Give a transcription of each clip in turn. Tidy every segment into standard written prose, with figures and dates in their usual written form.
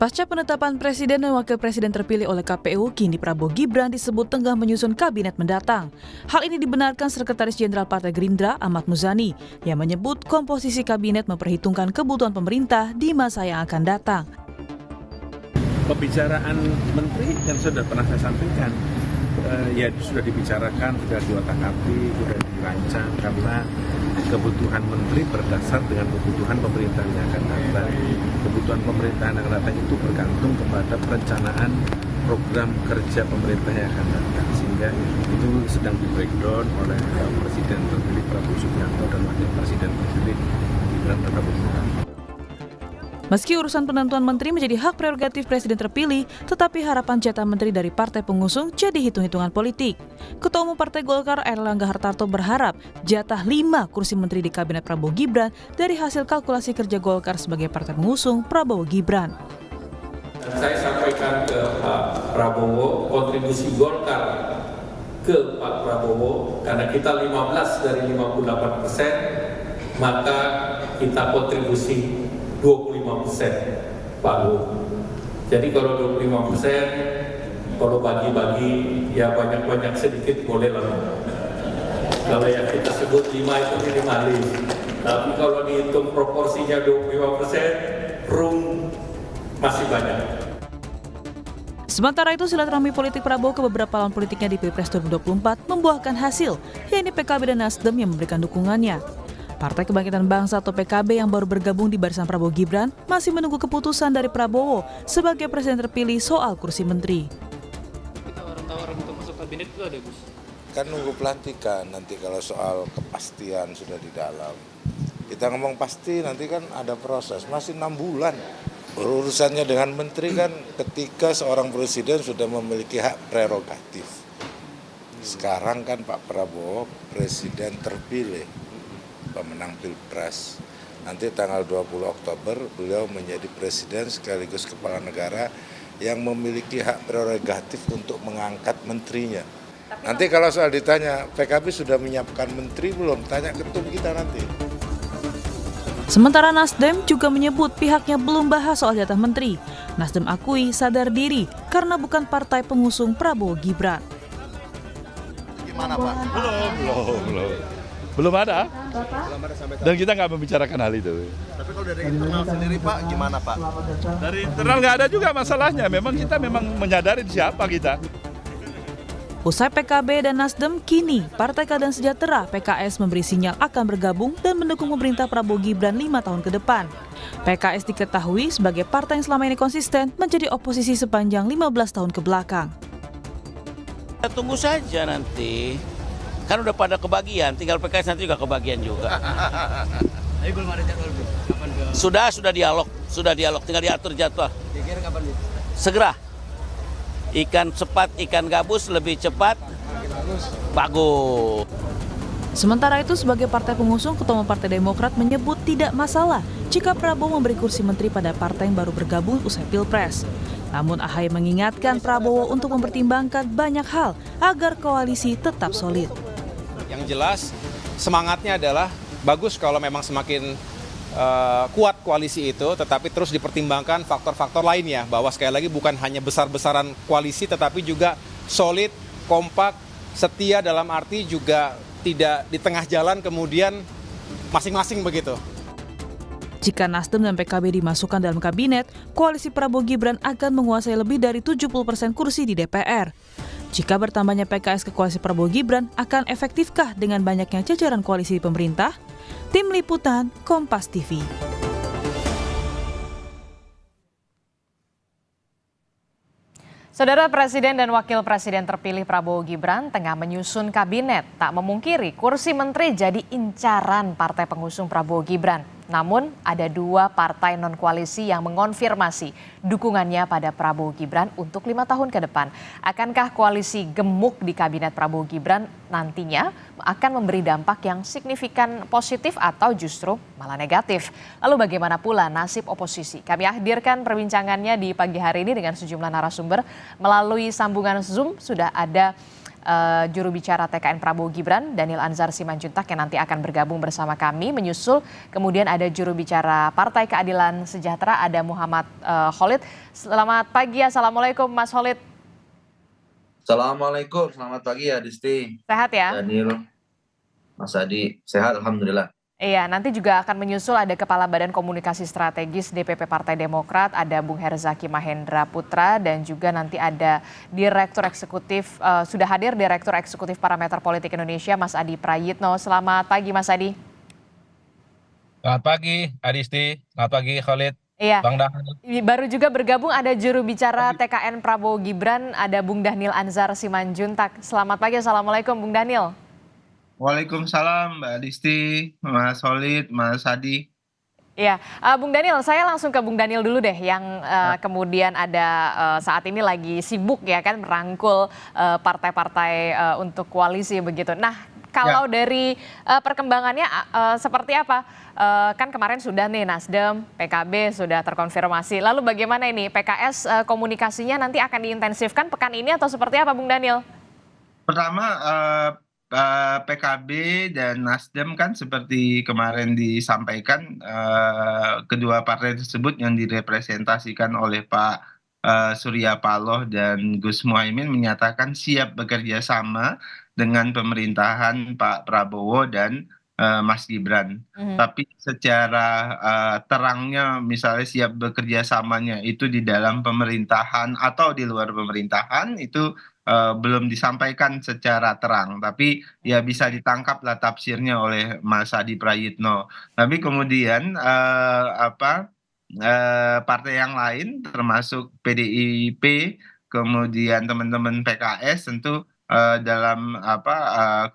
Pasca penetapan Presiden dan Wakil Presiden terpilih oleh KPU, kini Prabowo Gibran disebut tengah menyusun kabinet mendatang. Hal ini dibenarkan Sekretaris Jenderal Partai Gerindra, Ahmad Muzani, yang menyebut komposisi kabinet memperhitungkan kebutuhan pemerintah di masa yang akan datang. Pembicaraan menteri yang sudah pernah saya sampaikan, ya sudah dibicarakan, sudah diotak-atik, sudah dirancang karena kebutuhan menteri berdasar dengan kebutuhan pemerintahan yang akan datang. Kebutuhan pemerintahan yang akan datang itu bergantung kepada perencanaan program kerja pemerintah yang akan datang, sehingga itu sedang di-breakdown oleh Presiden terpilih Prabowo Subianto dan Wakil Presiden terpilih Gibran Rakabuming. Meski urusan penentuan menteri menjadi hak prerogatif Presiden terpilih, tetapi harapan jatah menteri dari partai pengusung jadi hitung-hitungan politik. Ketua Umum Partai Golkar Airlangga Hartarto berharap jatah 5 kursi menteri di Kabinet Prabowo Gibran dari hasil kalkulasi kerja Golkar sebagai partai pengusung Prabowo Gibran. Saya sampaikan ke Pak Prabowo kontribusi Golkar ke Pak Prabowo, karena kita 15 dari 58%, maka kita kontribusi 25%, Pak Bu. Jadi kalau 25%, kalau bagi-bagi ya banyak-banyak sedikit boleh lah. Kalau yang kita sebut 5 itu minimalis. Tapi kalau dihitung proporsinya 25%, room masih banyak. Sementara itu, silaturahmi politik Prabowo ke beberapa lawan politiknya di Pilpres 2024 membuahkan hasil, yaitu PKB dan Nasdem yang memberikan dukungannya. Partai Kebangkitan Bangsa atau PKB yang baru bergabung di barisan Prabowo Gibran masih menunggu keputusan dari Prabowo sebagai presiden terpilih soal kursi menteri. Tawaran untuk masuk kabinet itu ada, Gus? Kan nunggu pelantikan, nanti kalau soal kepastian sudah di dalam. Kita ngomong pasti nanti kan ada proses, masih 6 bulan. Urusannya dengan menteri kan ketika seorang presiden sudah memiliki hak prerogatif. Sekarang kan Pak Prabowo presiden terpilih, pemenang Pilpres. Nanti tanggal 20 Oktober beliau menjadi presiden sekaligus kepala negara yang memiliki hak prerogatif untuk mengangkat menterinya. Nanti kalau soal ditanya, PKB sudah menyiapkan menteri belum? Tanya ketum kita nanti. Sementara Nasdem juga menyebut pihaknya belum bahas soal jatah menteri. Nasdem akui sadar diri karena bukan partai pengusung Prabowo Gibran. Gimana Pak? Belum ada. Dan kita nggak membicarakan hal itu. Tapi kalau dari internal sendiri Pak, gimana Pak? Dari internal nggak ada juga masalahnya. Kita memang menyadari siapa kita. Usai PKB dan Nasdem, kini Partai Keadilan Sejahtera PKS memberi sinyal akan bergabung dan mendukung pemerintah Prabowo Gibran 5 tahun ke depan. PKS diketahui sebagai partai yang selama ini konsisten menjadi oposisi sepanjang 15 tahun ke belakang. Kita tunggu saja nanti. Kan udah pada kebagian, tinggal PKS nanti juga kebagian juga. Tapi belum ada jadwal, Bu. Kapan ke? Sudah dialog, tinggal diatur jadwal. Kira-kira kapan, Bu? Segera. Ikan cepat, ikan gabus lebih cepat. Bagus. Sementara itu, sebagai partai pengusung, Ketua Umum Partai Demokrat menyebut tidak masalah jika Prabowo memberi kursi menteri pada partai yang baru bergabung usai Pilpres. Namun AHY mengingatkan Prabowo untuk mempertimbangkan banyak hal agar koalisi tetap solid. Yang jelas semangatnya adalah bagus kalau memang semakin kuat koalisi itu, tetapi terus dipertimbangkan faktor-faktor lainnya, bahwa sekali lagi bukan hanya besar-besaran koalisi tetapi juga solid, kompak, setia, dalam arti juga tidak di tengah jalan kemudian masing-masing begitu. Jika Nasdem dan PKB dimasukkan dalam kabinet, koalisi Prabowo Gibran akan menguasai lebih dari 70% kursi di DPR. Jika bertambahnya PKS ke koalisi Prabowo Gibran, akan efektifkah dengan banyaknya jajaran koalisi di pemerintah? Tim Liputan, Kompas TV. Saudara Presiden dan Wakil Presiden terpilih Prabowo Gibran tengah menyusun kabinet. Tak memungkiri kursi menteri jadi incaran partai pengusung Prabowo Gibran. Namun ada 2 partai non-koalisi yang mengonfirmasi dukungannya pada Prabowo Gibran untuk 5 tahun ke depan. Akankah koalisi gemuk di kabinet Prabowo Gibran nantinya akan memberi dampak yang signifikan positif atau justru malah negatif? Lalu bagaimana pula nasib oposisi? Kami hadirkan perbincangannya di pagi hari ini dengan sejumlah narasumber. Melalui sambungan Zoom sudah ada juru bicara TKN Prabowo Gibran, Daniel Anzar Simanjuntak, yang nanti akan bergabung bersama kami menyusul. Kemudian ada juru bicara Partai Keadilan Sejahtera, ada Muhammad Khalid. Selamat pagi, Assalamualaikum Mas Khalid. Assalamualaikum, selamat pagi ya Disti. Sehat ya? Daniel, Mas Adi, sehat Alhamdulillah. Iya, nanti juga akan menyusul ada Kepala Badan Komunikasi Strategis DPP Partai Demokrat, ada Bung Herzaki Mahendra Putra, dan juga nanti ada Direktur Eksekutif, sudah hadir Direktur Eksekutif Parameter Politik Indonesia, Mas Adi Prayitno. Selamat pagi Mas Adi. Selamat pagi Adisti, selamat pagi Khalid. Iya, Bang Daniel. baru juga bergabung ada juru bicara TKN Prabowo Gibran, ada Bung Daniel Anzar Simanjuntak. Selamat pagi, Assalamualaikum Bung Daniel. Waalaikumsalam Mbak Disti, Mas Khalid, Mas Adi. Iya, Bung Daniel, saya langsung ke Bung Daniel dulu deh, yang kemudian ada saat ini lagi sibuk ya kan merangkul partai-partai untuk koalisi begitu. Nah, kalau dari perkembangannya seperti apa? Kan kemarin sudah nih Nasdem, PKB sudah terkonfirmasi. Lalu bagaimana ini PKS komunikasinya nanti akan diintensifkan pekan ini atau seperti apa, Bung Daniel? Pertama, PKB dan Nasdem kan seperti kemarin disampaikan, kedua partai tersebut yang direpresentasikan oleh Pak Surya Paloh dan Gus Muhaimin menyatakan siap bekerja sama dengan pemerintahan Pak Prabowo dan Mas Gibran. Tapi secara terangnya misalnya siap bekerja samanya itu di dalam pemerintahan atau di luar pemerintahan itu belum disampaikan secara terang, tapi ya bisa ditangkap lah tafsirnya oleh Mas Adi Prayitno. Tapi kemudian partai yang lain termasuk PDIP, kemudian teman-teman PKS tentu dalam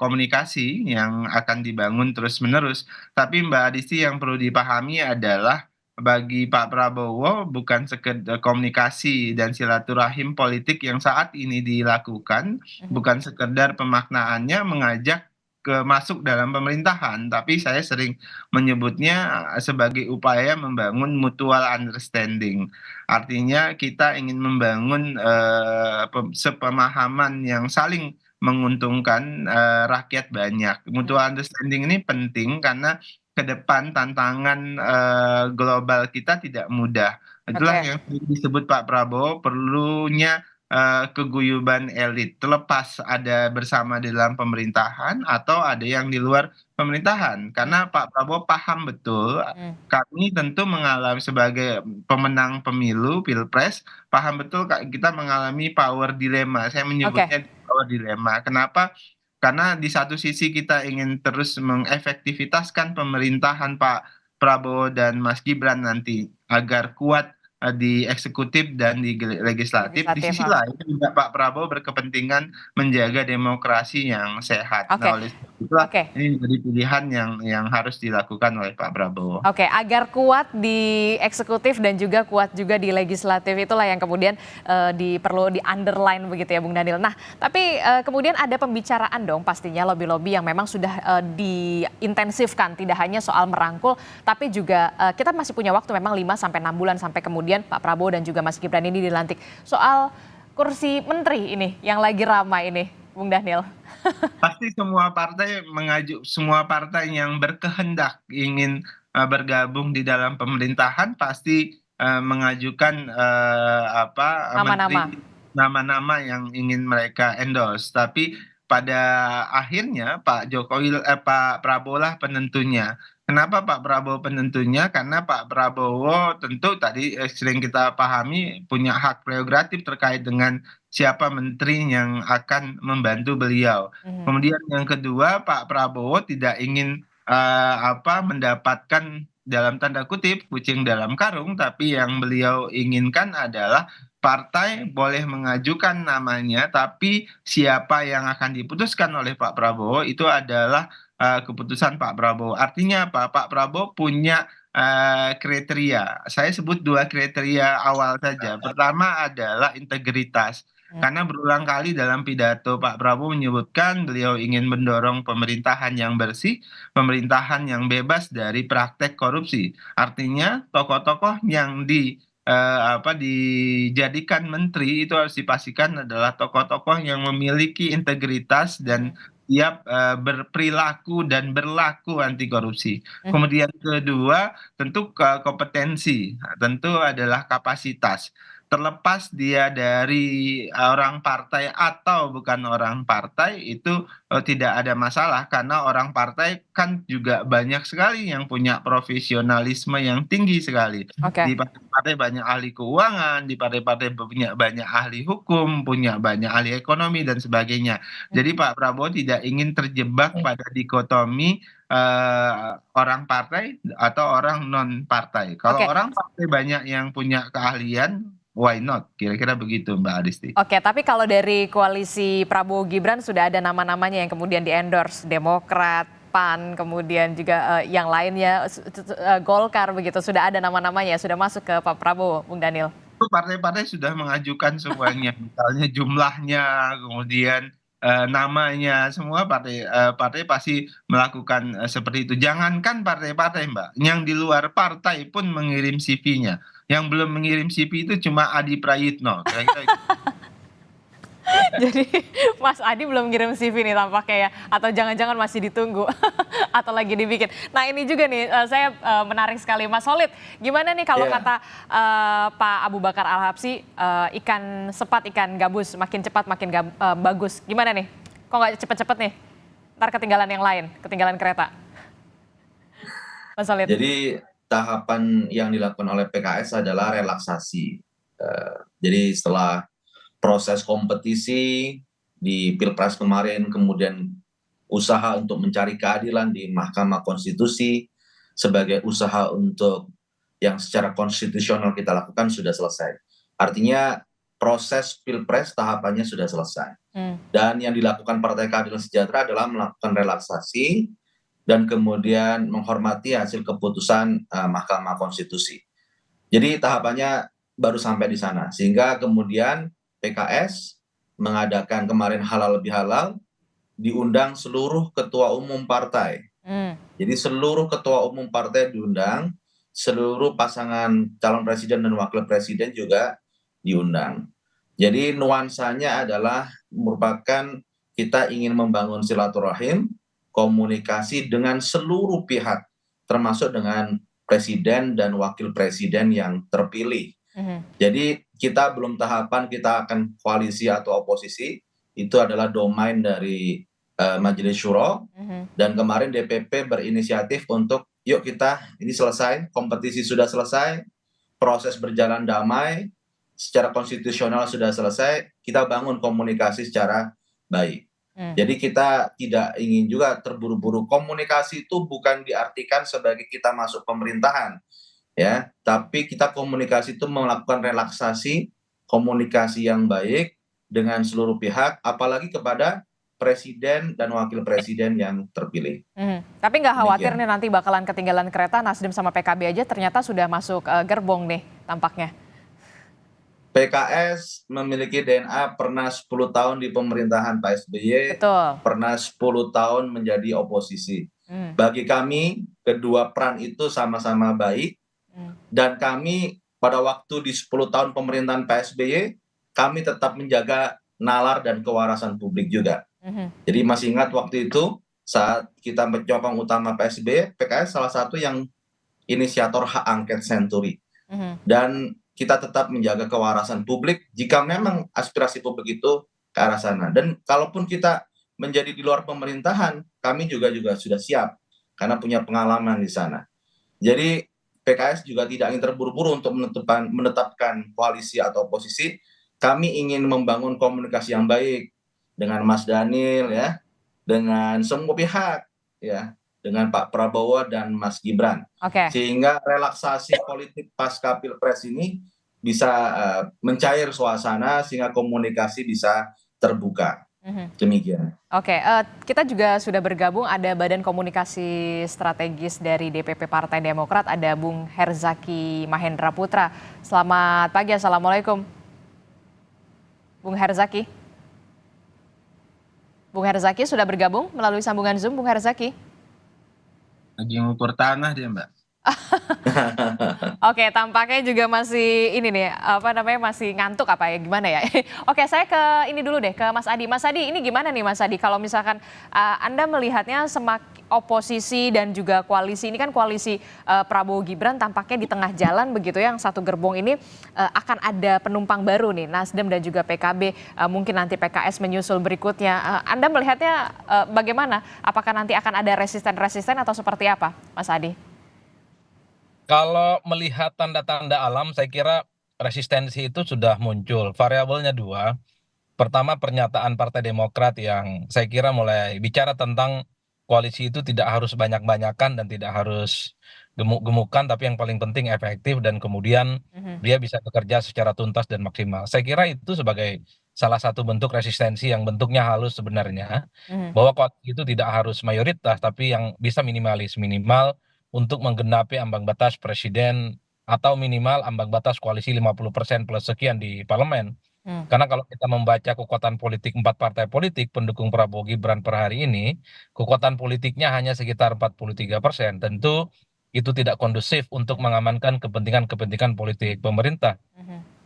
komunikasi yang akan dibangun terus-menerus. Tapi Mbak Adisti yang perlu dipahami adalah bagi Pak Prabowo bukan sekedar komunikasi dan silaturahim politik yang saat ini dilakukan, bukan sekedar pemaknaannya mengajak masuk dalam pemerintahan, tapi saya sering menyebutnya sebagai upaya membangun mutual understanding. Artinya kita ingin membangun sepemahaman yang saling menguntungkan rakyat banyak. Mutual understanding ini penting karena ke depan tantangan global kita tidak mudah. Itulah yang disebut Pak Prabowo perlunya keguyuban elit. Terlepas ada bersama di dalam pemerintahan atau ada yang di luar pemerintahan. Karena Pak Prabowo paham betul, kami tentu mengalami sebagai pemenang pemilu, pilpres, paham betul kita mengalami power dilemma. Saya menyebutnya power dilemma. Kenapa? Karena di satu sisi kita ingin terus mengefektivitaskan pemerintahan Pak Prabowo dan Mas Gibran nanti agar kuat di eksekutif dan di legislatif. Di sisi lain juga Pak Prabowo berkepentingan menjaga demokrasi yang sehat. Nah, oleh itulah ini menjadi pilihan yang harus dilakukan oleh Pak Prabowo. Oke, agar kuat di eksekutif dan juga kuat juga di legislatif, itulah yang kemudian perlu di underline begitu ya Bung Daniel. Nah, tapi kemudian ada pembicaraan dong pastinya lobby-lobby yang memang sudah diintensifkan, tidak hanya soal merangkul, tapi juga kita masih punya waktu memang 5-6 bulan sampai kemudian Pak Prabowo dan juga Mas Gibran ini dilantik. Soal kursi menteri ini yang lagi ramai ini, Bung Daniel. Pasti semua partai yang berkehendak ingin bergabung di dalam pemerintahan pasti mengajukan nama-nama yang ingin mereka endorse. Tapi pada akhirnya Pak Prabowo lah penentunya. Kenapa Pak Prabowo penentunya? Karena Pak Prabowo tentu tadi sering kita pahami punya hak prerogatif terkait dengan siapa menteri yang akan membantu beliau. Kemudian yang kedua, Pak Prabowo tidak ingin mendapatkan dalam tanda kutip kucing dalam karung, tapi yang beliau inginkan adalah partai boleh mengajukan namanya, tapi siapa yang akan diputuskan oleh Pak Prabowo itu adalah keputusan Pak Prabowo. Artinya apa? Pak Prabowo punya kriteria. Saya sebut 2 kriteria awal saja. Pertama adalah integritas. Karena berulang kali dalam pidato Pak Prabowo menyebutkan beliau ingin mendorong pemerintahan yang bersih, pemerintahan yang bebas dari praktek korupsi. Artinya tokoh-tokoh yang dijadikan menteri itu harus dipastikan adalah tokoh-tokoh yang memiliki integritas dan siap berperilaku dan berlaku anti korupsi. Kemudian kedua, tentu kompetensi, tentu adalah kapasitas. Terlepas dia dari orang partai atau bukan orang partai, itu tidak ada masalah karena orang partai kan juga banyak sekali yang punya profesionalisme yang tinggi sekali. Di partai-partai banyak ahli keuangan, di partai-partai punya banyak ahli hukum, punya banyak ahli ekonomi dan sebagainya. Jadi Pak Prabowo tidak ingin terjebak pada dikotomi orang partai atau orang non partai. Kalau orang partai banyak yang punya keahlian, why not? Kira-kira begitu Mbak Adisti. Oke, tapi kalau dari koalisi Prabowo Gibran sudah ada nama-namanya yang kemudian di-endorse, Demokrat, PAN, kemudian juga yang lainnya, Golkar begitu, sudah ada nama-namanya, sudah masuk ke Pak Prabowo, Bung Daniel. Partai-partai sudah mengajukan semuanya, misalnya jumlahnya, kemudian namanya, semua partai pasti melakukan seperti itu. Jangankan partai-partai Mbak, yang di luar partai pun mengirim CV-nya. Yang belum mengirim CV itu cuma Adi Prayitno. Jadi Mas Adi belum ngirim CV nih tampaknya ya, atau jangan-jangan masih ditunggu atau lagi dibikin. Nah ini juga nih saya menarik sekali Mas Holid, gimana nih kalau kata Pak Abu Bakar Al-Habsyi, ikan sepat ikan gabus, makin cepat makin bagus. Gimana nih? Kok nggak cepet-cepet nih? Ntar ketinggalan yang lain, ketinggalan kereta. Mas Holid. Jadi tahapan yang dilakukan oleh PKS adalah relaksasi. Jadi setelah proses kompetisi di Pilpres kemarin, kemudian usaha untuk mencari keadilan di Mahkamah Konstitusi sebagai usaha untuk yang secara konstitusional kita lakukan sudah selesai. Artinya proses Pilpres tahapannya sudah selesai. Dan yang dilakukan Partai Keadilan Sejahtera adalah melakukan relaksasi dan kemudian menghormati hasil keputusan Mahkamah Konstitusi. Jadi tahapannya baru sampai di sana. Sehingga kemudian PKS mengadakan kemarin halal bihalal, diundang seluruh ketua umum partai. Jadi seluruh ketua umum partai diundang, seluruh pasangan calon presiden dan wakil presiden juga diundang. Jadi nuansanya adalah merupakan kita ingin membangun silaturahim, komunikasi dengan seluruh pihak, termasuk dengan presiden dan wakil presiden yang terpilih. Jadi kita belum tahapan kita akan koalisi atau oposisi, itu adalah domain dari Majelis Syuro, dan kemarin DPP berinisiatif untuk yuk kita ini selesai, kompetisi sudah selesai, proses berjalan damai, secara konstitusional sudah selesai, kita bangun komunikasi secara baik. Jadi kita tidak ingin juga terburu-buru. Komunikasi itu bukan diartikan sebagai kita masuk pemerintahan, ya. Tapi kita komunikasi itu melakukan relaksasi, komunikasi yang baik dengan seluruh pihak, apalagi kepada presiden dan wakil presiden yang terpilih. Tapi nggak khawatir nih nanti bakalan ketinggalan kereta, Nasdem sama PKB aja ternyata sudah masuk gerbong nih tampaknya. PKS memiliki DNA pernah 10 tahun di pemerintahan Pak SBY, pernah 10 tahun menjadi oposisi. Bagi kami, kedua peran itu sama-sama baik, dan kami pada waktu di 10 tahun pemerintahan Pak SBY, kami tetap menjaga nalar dan kewarasan publik juga. Jadi masih ingat waktu itu, saat kita menyokong utama Pak SBY, PKS salah satu yang inisiator hak angket senturi. Dan kita tetap menjaga kewarasan publik jika memang aspirasi publik itu ke arah sana. Dan kalaupun kita menjadi di luar pemerintahan, kami juga sudah siap karena punya pengalaman di sana. Jadi PKS juga tidak ingin terburu-buru untuk menetapkan koalisi atau oposisi. Kami ingin membangun komunikasi yang baik dengan Mas Daniel, ya, dengan semua pihak, ya, dengan Pak Prabowo dan Mas Gibran. Sehingga relaksasi politik pasca Pilpres ini bisa mencair suasana sehingga komunikasi bisa terbuka. Demikian. Kita juga sudah bergabung, ada Badan Komunikasi Strategis dari DPP Partai Demokrat, ada Bung Herzaki Mahendra Putra. Selamat pagi, Assalamualaikum. Bung Herzaki. Bung Herzaki sudah bergabung melalui sambungan Zoom, Bung Herzaki. Lagi ngukur tanah dia Mbak. Oke, tampaknya juga masih ini nih, apa namanya, masih ngantuk apa ya, gimana ya? Oke, saya ke ini dulu deh, ke Mas Adi. Mas Adi, ini gimana nih Mas Adi, kalau misalkan Anda melihatnya oposisi dan juga koalisi, ini kan koalisi Prabowo Gibran tampaknya di tengah jalan begitu ya, yang satu gerbong ini akan ada penumpang baru nih, Nasdem dan juga PKB, mungkin nanti PKS menyusul berikutnya. Anda melihatnya bagaimana? Apakah nanti akan ada resisten-resisten atau seperti apa, Mas Adi? Kalau melihat tanda-tanda alam, saya kira resistensi itu sudah muncul. Variabelnya dua. Pertama, pernyataan Partai Demokrat yang saya kira mulai bicara tentang koalisi itu tidak harus banyak-banyakan dan tidak harus gemuk-gemukan, tapi yang paling penting efektif dan kemudian dia bisa bekerja secara tuntas dan maksimal. Saya kira itu sebagai salah satu bentuk resistensi yang bentuknya halus sebenarnya, bahwa koalisi itu tidak harus mayoritas, tapi yang bisa minimal untuk menggenapi ambang batas presiden atau minimal ambang batas koalisi 50% plus sekian di parlemen. Karena kalau kita membaca kekuatan politik 4 partai politik pendukung Prabowo Gibran per hari ini, kekuatan politiknya hanya sekitar 43%. Tentu itu tidak kondusif untuk mengamankan kepentingan-kepentingan politik pemerintah.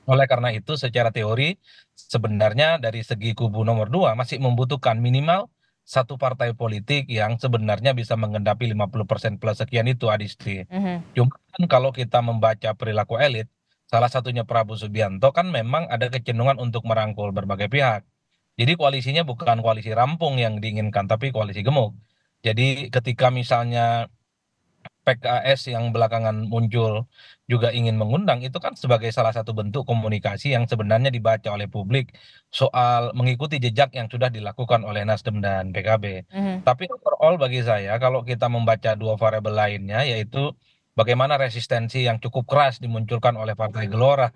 Oleh karena itu, secara teori, sebenarnya dari segi kubu nomor 2 masih membutuhkan minimal satu partai politik yang sebenarnya bisa mengendapi 50% plus sekian itu, Adisti. Cuma kan kalau kita membaca perilaku elit, salah satunya Prabowo Subianto kan memang ada kecenderungan untuk merangkul berbagai pihak. Jadi koalisinya bukan koalisi rampung yang diinginkan, tapi koalisi gemuk. Jadi ketika misalnya PKS yang belakangan muncul juga ingin mengundang, itu kan sebagai salah satu bentuk komunikasi yang sebenarnya dibaca oleh publik soal mengikuti jejak yang sudah dilakukan oleh Nasdem dan PKB. Tapi overall bagi saya, kalau kita membaca dua variabel lainnya, yaitu bagaimana resistensi yang cukup keras dimunculkan oleh Partai Gelora.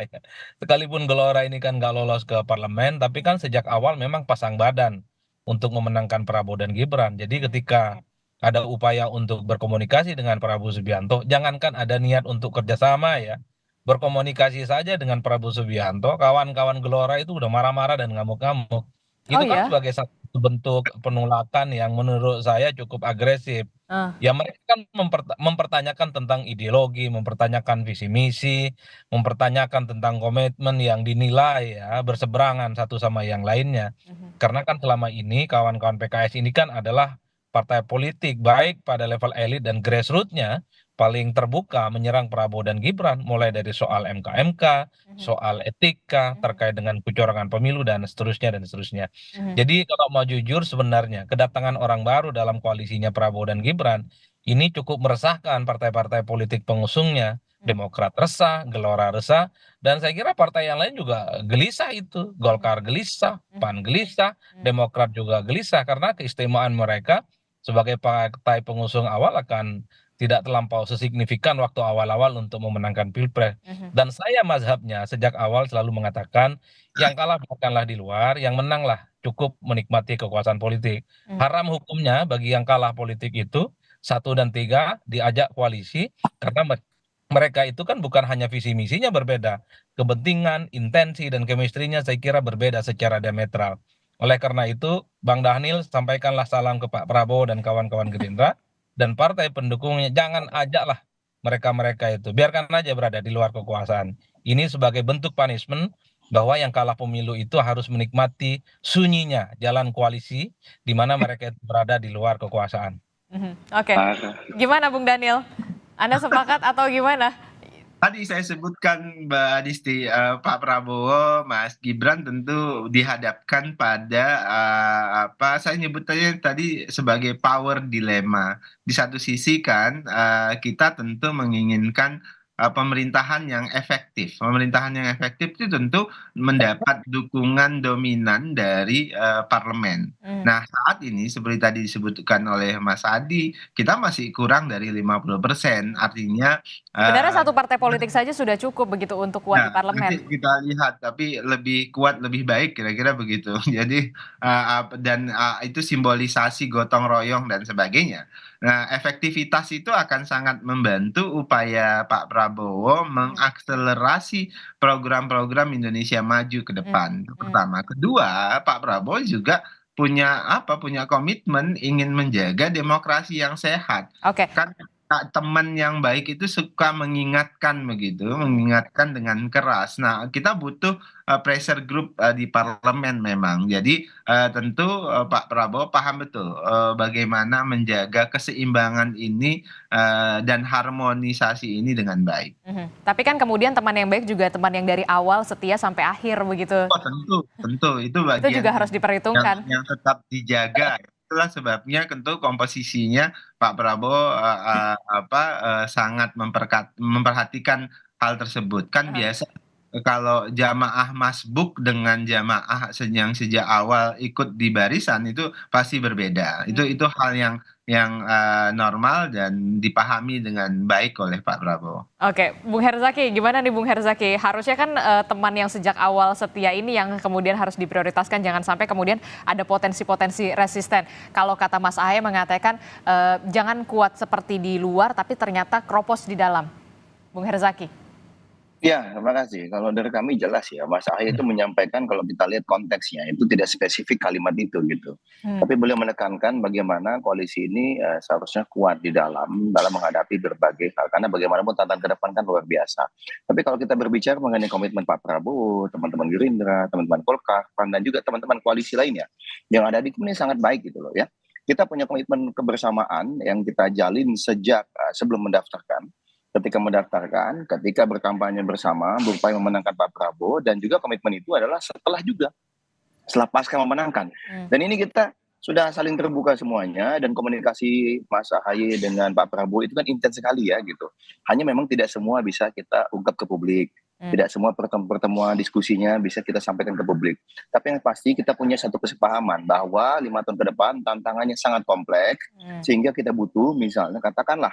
Sekalipun Gelora ini kan nggak lolos ke parlemen, tapi kan sejak awal memang pasang badan untuk memenangkan Prabowo dan Gibran. Jadi ketika ada upaya untuk berkomunikasi dengan Prabowo Subianto, jangankan ada niat untuk kerjasama ya, berkomunikasi saja dengan Prabowo Subianto, kawan-kawan Gelora itu udah marah-marah dan ngamuk-ngamuk. Itu kan sebagai satu bentuk penolakan yang menurut saya cukup agresif. Ya mereka kan mempertanyakan tentang ideologi, mempertanyakan visi misi, mempertanyakan tentang komitmen yang dinilai ya berseberangan satu sama yang lainnya. Karena kan selama ini kawan-kawan PKS ini kan adalah partai politik baik pada level elit dan grassroots-nya paling terbuka menyerang Prabowo dan Gibran, mulai dari soal MK-MK, soal etika terkait dengan kecurangan pemilu dan seterusnya dan seterusnya. Jadi kalau mau jujur sebenarnya kedatangan orang baru dalam koalisinya Prabowo dan Gibran ini cukup meresahkan partai-partai politik pengusungnya. Demokrat resah, Gelora resah, dan saya kira partai yang lain juga gelisah itu. Golkar gelisah, PAN gelisah, Demokrat juga gelisah karena keistimewaan mereka sebagai partai pengusung awal akan tidak terlampau sesignifikan waktu awal-awal untuk memenangkan Pilpres. Dan saya mazhabnya sejak awal selalu mengatakan yang kalah bukanlah di luar, yang menanglah cukup menikmati kekuasaan politik. Haram hukumnya bagi yang kalah politik itu 1 dan 3 diajak koalisi karena mereka itu kan bukan hanya visi misinya berbeda, kepentingan, intensi, dan chemistry-nya saya kira berbeda secara diametral. Oleh karena itu, Bang Dhanil sampaikanlah salam ke Pak Prabowo dan kawan-kawan Gerindra dan partai pendukungnya, jangan ajaklah mereka-mereka itu, biarkan aja berada di luar kekuasaan. Ini sebagai bentuk punishment bahwa yang kalah pemilu itu harus menikmati sunyinya jalan koalisi di mana mereka itu berada di luar kekuasaan. Oke, gimana Bung Dhanil? Anda sepakat atau gimana? Tadi saya sebutkan Mbak Adisti, Pak Prabowo, Mas Gibran tentu dihadapkan pada saya nyebutnya tadi sebagai power dilema. Di satu sisi kan kita tentu menginginkan pemerintahan yang efektif. Pemerintahan yang efektif itu tentu mendapat dukungan dominan dari parlemen. Nah, saat ini seperti tadi disebutkan oleh Mas Adi, kita masih kurang dari 50%. Artinya sebenarnya satu partai politik saja sudah cukup begitu untuk kuat di parlemen. Nanti kita lihat, tapi lebih kuat, lebih baik kira-kira begitu. Jadi itu simbolisasi gotong royong dan sebagainya. Nah, efektivitas itu akan sangat membantu upaya Pak Prabowo mengakselerasi program-program Indonesia Maju ke depan. Pertama, kedua, Pak Prabowo juga punya komitmen ingin menjaga demokrasi yang sehat. Oke. Kan teman yang baik itu suka mengingatkan begitu, mengingatkan dengan keras. Nah, kita butuh pressure group di parlemen memang. Jadi tentu Pak Prabowo paham betul bagaimana menjaga keseimbangan ini dan harmonisasi ini dengan baik. Tapi kan kemudian teman yang baik juga teman yang dari awal setia sampai akhir begitu. Oh, tentu itu bagian Itu juga harus diperhitungkan. yang tetap dijaga. Itulah sebabnya tentu komposisinya Pak Prabowo sangat memperhatikan hal tersebut. Kan biasa kalau jamaah masbuk dengan jamaah yang sejak awal ikut di barisan itu pasti berbeda. Itu hal yang normal dan dipahami dengan baik oleh Pak Prabowo. Oke, Bung Herzaki, gimana nih Bung Herzaki? Harusnya kan teman yang sejak awal setia ini yang kemudian harus diprioritaskan, jangan sampai kemudian ada potensi-potensi resisten. Kalau kata Mas Ahaye mengatakan jangan kuat seperti di luar, tapi ternyata kropos di dalam. Bung Herzaki. Ya, terima kasih. Kalau dari kami jelas ya, Mas Ahaye itu menyampaikan kalau kita lihat konteksnya itu tidak spesifik kalimat itu gitu. Tapi beliau menekankan bagaimana koalisi ini seharusnya kuat di dalam menghadapi berbagai hal. Karena bagaimanapun tantangan ke depan kan luar biasa. Tapi kalau kita berbicara mengenai komitmen Pak Prabowo, teman-teman Gerindra, teman-teman Golkar, PAN, dan juga teman-teman koalisi lainnya yang ada di ini sangat baik gitu loh ya. Kita punya komitmen kebersamaan yang kita jalin sejak sebelum mendaftarkan. Ketika mendaftarkan, ketika berkampanye bersama, berupaya memenangkan Pak Prabowo, dan juga komitmen itu adalah setelah pasca memenangkan. Dan ini kita sudah saling terbuka semuanya, dan komunikasi Mas Ahaye dengan Pak Prabowo itu kan intens sekali ya gitu. Hanya memang tidak semua bisa kita ungkap ke publik, tidak semua pertemuan diskusinya bisa kita sampaikan ke publik. Tapi yang pasti kita punya satu kesepahaman bahwa 5 tahun ke depan tantangannya sangat kompleks, sehingga kita butuh misalnya katakanlah,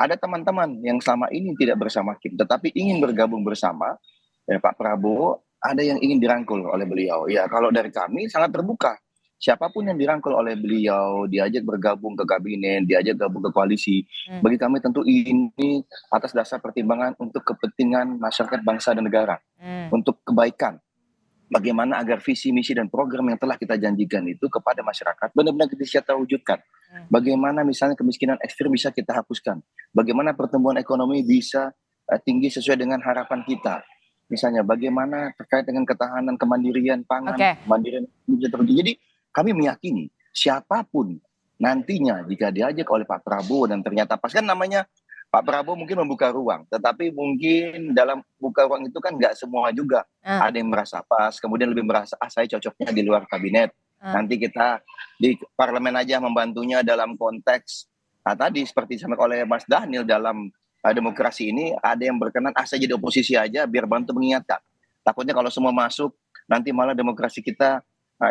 ada teman-teman yang selama ini tidak bersama Kim, tetapi ingin bergabung bersama Pak Prabowo, ada yang ingin dirangkul oleh beliau. Ya, kalau dari kami sangat terbuka. Siapapun yang dirangkul oleh beliau, diajak bergabung ke kabinet, diajak gabung ke koalisi. Bagi kami tentu ini atas dasar pertimbangan untuk kepentingan masyarakat, bangsa, dan negara. Untuk kebaikan. Bagaimana agar visi, misi, dan program yang telah kita janjikan itu kepada masyarakat benar-benar kita bisa terwujudkan. Bagaimana misalnya kemiskinan ekstrim bisa kita hapuskan. Bagaimana pertumbuhan ekonomi bisa tinggi sesuai dengan harapan kita. Misalnya bagaimana terkait dengan ketahanan kemandirian pangan, kemandirian bisa terwujud. Jadi kami meyakini siapapun nantinya jika diajak oleh Pak Prabowo dan ternyata pas, kan namanya Pak Prabowo mungkin membuka ruang, tetapi mungkin dalam buka ruang itu kan nggak semua juga. Ada yang merasa pas, kemudian lebih merasa saya cocoknya di luar kabinet. Nanti kita di parlemen aja membantunya dalam konteks tadi seperti disampaikan oleh Mas Dhanil dalam demokrasi ini, ada yang berkenan saya jadi oposisi aja biar bantu mengingatkan. Takutnya kalau semua masuk nanti malah demokrasi kita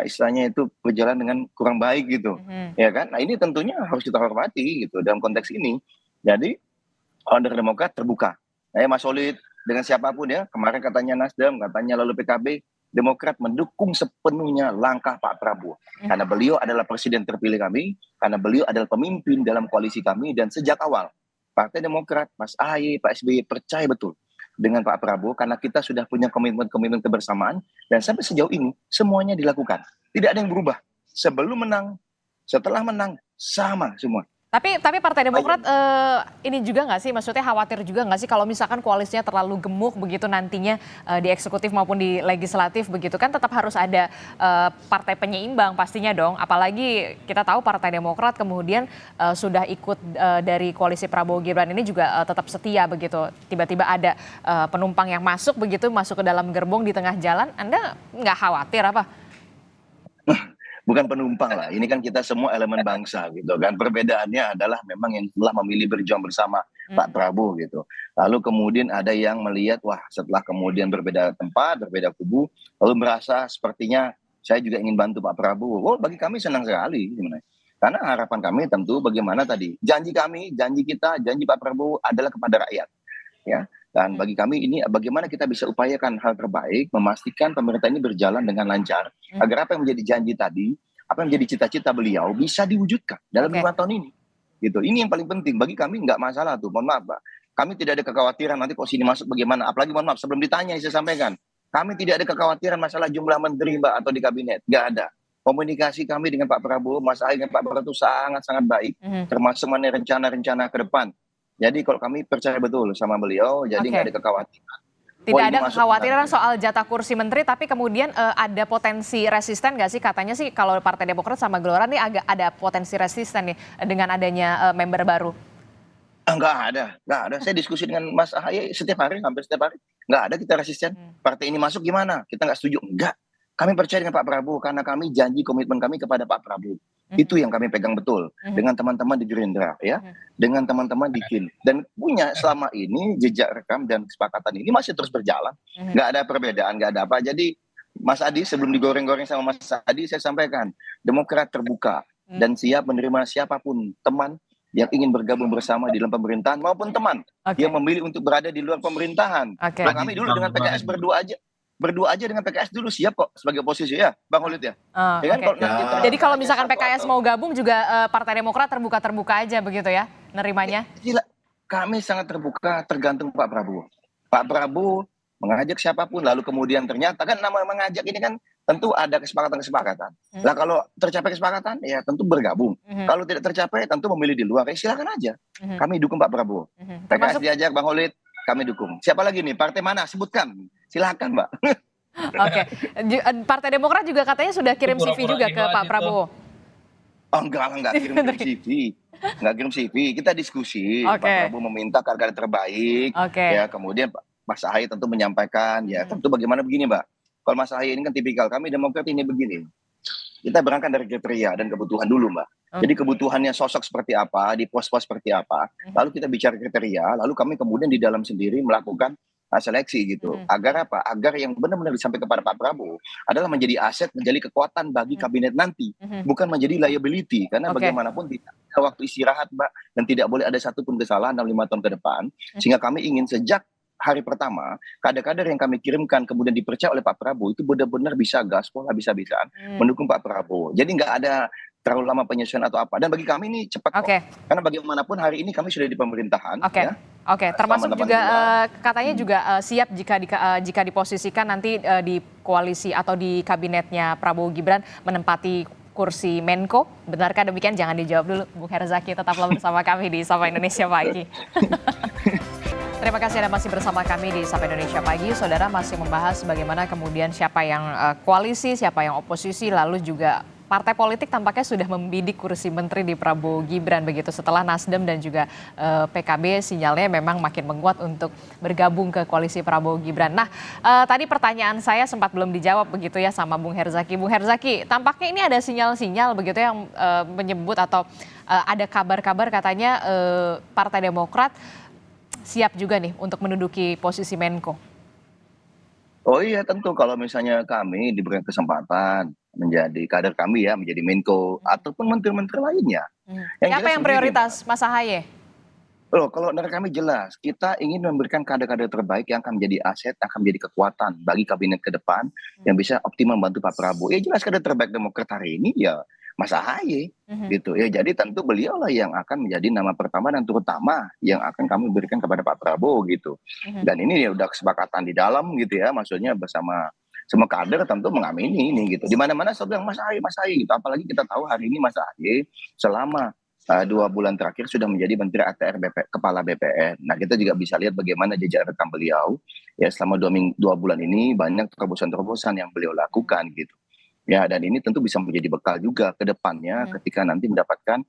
istilahnya itu berjalan dengan kurang baik gitu. Ya kan? Nah, ini tentunya harus kita hormati gitu dalam konteks ini. Jadi dari Demokrat terbuka. Mas Solid dengan siapapun ya, kemarin katanya Nasdem, katanya lalu PKB, Demokrat mendukung sepenuhnya langkah Pak Prabowo. Karena beliau adalah presiden terpilih kami, karena beliau adalah pemimpin dalam koalisi kami, dan sejak awal Partai Demokrat, Mas Ahaye, Pak SBY percaya betul dengan Pak Prabowo karena kita sudah punya komitmen kebersamaan, dan sampai sejauh ini semuanya dilakukan. Tidak ada yang berubah. Sebelum menang, setelah menang, sama semua. Tapi Partai Demokrat ini juga nggak sih, maksudnya khawatir juga nggak sih kalau misalkan koalisinya terlalu gemuk begitu nantinya di eksekutif maupun di legislatif begitu, kan tetap harus ada partai penyeimbang pastinya dong. Apalagi kita tahu Partai Demokrat kemudian sudah ikut dari koalisi Prabowo Gibran ini juga tetap setia begitu. Tiba-tiba ada penumpang yang masuk ke dalam gerbong di tengah jalan, Anda nggak khawatir apa? Bukan penumpang lah, ini kan kita semua elemen bangsa gitu kan. Perbedaannya adalah memang yang telah memilih berjuang bersama Pak Prabowo gitu. Lalu kemudian ada yang melihat, wah setelah kemudian berbeda tempat, berbeda kubu, lalu merasa sepertinya saya juga ingin bantu Pak Prabowo. Oh, bagi kami senang sekali sebenarnya. Karena harapan kami tentu bagaimana tadi, janji Pak Prabowo adalah kepada rakyat. Ya. Dan bagi kami ini bagaimana kita bisa upayakan hal terbaik, memastikan pemerintah ini berjalan dengan lancar, agar apa yang menjadi janji tadi, apa yang menjadi cita-cita beliau bisa diwujudkan dalam 5 tahun ini. Gitu. Ini yang paling penting. Bagi kami nggak masalah tuh, mohon maaf Pak. Kami tidak ada kekhawatiran nanti kalau sini masuk bagaimana. Apalagi mohon maaf, sebelum ditanya saya sampaikan, kami tidak ada kekhawatiran masalah jumlah menteri Mbak atau di kabinet. Nggak ada. Komunikasi kami dengan Pak Prabowo, Mas Ahy dengan Pak Prabowo itu sangat-sangat baik, termasuk mengenai rencana-rencana ke depan. Jadi kalau kami percaya betul sama beliau, jadi nggak ada kekhawatiran. Tidak ada kekhawatiran soal jatah kursi menteri, tapi kemudian ada potensi resisten nggak sih? Katanya sih kalau Partai Demokrat sama Gelora nih agak ada potensi resisten nih dengan adanya member baru. Nggak ada. Saya diskusi dengan Mas Ahy hampir setiap hari. Nggak ada kita resisten. Partai ini masuk gimana? Kita nggak setuju. Enggak. Kami percaya dengan Pak Prabowo karena kami janji komitmen kami kepada Pak Prabowo. Itu yang kami pegang betul dengan teman-teman di Gerindra ya, dengan teman-teman di KIN, dan punya selama ini jejak rekam dan kesepakatan ini masih terus berjalan. Nggak ada perbedaan, nggak ada apa. Jadi Mas Adi, sebelum digoreng-goreng sama Mas Adi, saya sampaikan Demokrat terbuka dan siap menerima siapapun teman yang ingin bergabung bersama di dalam pemerintahan maupun teman yang memilih untuk berada di luar pemerintahan. Nah, kami dulu dengan PKS berdua aja dengan PKS dulu siap kok sebagai oposisi ya, Bang Holid ya. Jadi kalau misalkan PKS mau gabung juga Partai Demokrat terbuka aja begitu ya nerimanya? Gila, kami sangat terbuka, tergantung Pak Prabowo. Pak Prabowo mengajak siapapun, lalu kemudian ternyata kan nama mengajak ini kan tentu ada kesepakatan. Lah kalau tercapai kesepakatan ya tentu bergabung. Kalau tidak tercapai tentu memilih di luar. Silakan aja. Kami dukung Pak Prabowo. PKS diajak Bang Holid, kami dukung. Siapa lagi nih? Partai mana? Sebutkan. Silakan, Mbak. Oke. Partai Demokrat juga katanya sudah kirim CV juga ke Pak Prabowo. Oh enggak kirim CV. Enggak kirim CV. Kita diskusi. Pak Prabowo meminta kader terbaik. Ya, kemudian Mas Ahy tentu menyampaikan ya tentu bagaimana begini, Mbak. Kalau Mas Ahy ini kan tipikal kami Demokrat ini begini. Kita berangkat dari kriteria dan kebutuhan dulu, Mbak. Jadi kebutuhannya sosok seperti apa, di pos-pos seperti apa, lalu kita bicara kriteria, lalu kami kemudian di dalam sendiri melakukan seleksi gitu. Agar apa? Agar yang benar-benar disampaikan kepada Pak Prabowo adalah menjadi aset, menjadi kekuatan bagi kabinet nanti, bukan menjadi liability. Karena bagaimanapun tidak ada waktu istirahat, Mbak, dan tidak boleh ada satupun kesalahan dalam 5 tahun ke depan. Sehingga kami ingin sejak hari pertama, kader-kader yang kami kirimkan kemudian dipercaya oleh Pak Prabowo itu benar-benar bisa gaspol habis-habisan mendukung Pak Prabowo. Jadi nggak ada terlalu lama penyesuaian atau apa. Dan bagi kami ini cepat kok. Karena bagaimanapun hari ini kami sudah di pemerintahan. Ya. Termasuk juga katanya juga siap jika diposisikan nanti di koalisi atau di kabinetnya Prabowo Gibran menempati kursi Menko. Benarkah demikian? Jangan dijawab dulu, Bung Herzaki. Tetaplah bersama kami di Sapa Indonesia Pagi. Terima kasih Anda masih bersama kami di Sapa Indonesia Pagi. Saudara masih membahas bagaimana kemudian siapa yang koalisi, siapa yang oposisi, lalu juga partai politik tampaknya sudah membidik kursi menteri di Prabowo Gibran begitu setelah Nasdem dan juga PKB sinyalnya memang makin menguat untuk bergabung ke koalisi Prabowo Gibran. Nah, tadi pertanyaan saya sempat belum dijawab begitu ya sama Bung Herzaki. Bung Herzaki, tampaknya ini ada sinyal-sinyal begitu yang menyebut atau ada kabar-kabar katanya Partai Demokrat siap juga nih untuk menduduki posisi Menko. Oh iya tentu kalau misalnya kami diberikan kesempatan menjadi kader kami ya, menjadi Menko ataupun menteri-menteri lainnya. Siapa yang prioritas, Mas Ahaye? Loh, kalau dari kami jelas, kita ingin memberikan kader-kader terbaik yang akan menjadi aset, akan menjadi kekuatan bagi kabinet ke depan yang bisa optimal membantu Pak Prabowo. Ya jelas kader terbaik Demokrat hari ini ya Mas Ahaye gitu ya. Jadi tentu beliau lah yang akan menjadi nama pertama dan terutama yang akan kami berikan kepada Pak Prabowo gitu. Dan ini ya udah kesepakatan di dalam gitu ya, maksudnya bersama semua kader tentu mengamini ini gitu. Di mana-mana saya bilang Mas Ahaye gitu. Apalagi kita tahu hari ini Mas Ahaye selama 2 bulan terakhir sudah menjadi Menteri ATR Kepala BPN. Nah kita juga bisa lihat bagaimana jejak rekam beliau ya selama 2 bulan ini banyak terobosan-terobosan yang beliau lakukan gitu. Ya, dan ini tentu bisa menjadi bekal juga ke depannya ketika nanti mendapatkan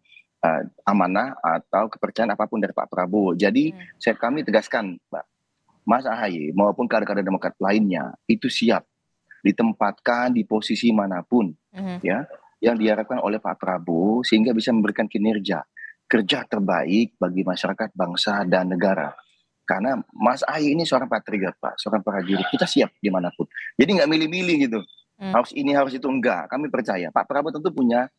amanah atau kepercayaan apapun dari Pak Prabowo. Jadi kami tegaskan, Mbak, Mas Ahaye maupun kader-kader Demokrat lainnya itu siap ditempatkan di posisi manapun, ya, yang diharapkan oleh Pak Prabowo sehingga bisa memberikan kinerja kerja terbaik bagi masyarakat, bangsa dan negara. Karena Mas Ahaye ini seorang patriot, Pak, seorang prajurit. Kita siap dimanapun. Jadi nggak milih-milih gitu. Harus ini harus itu, enggak. Kami percaya Pak Prabowo tentu punya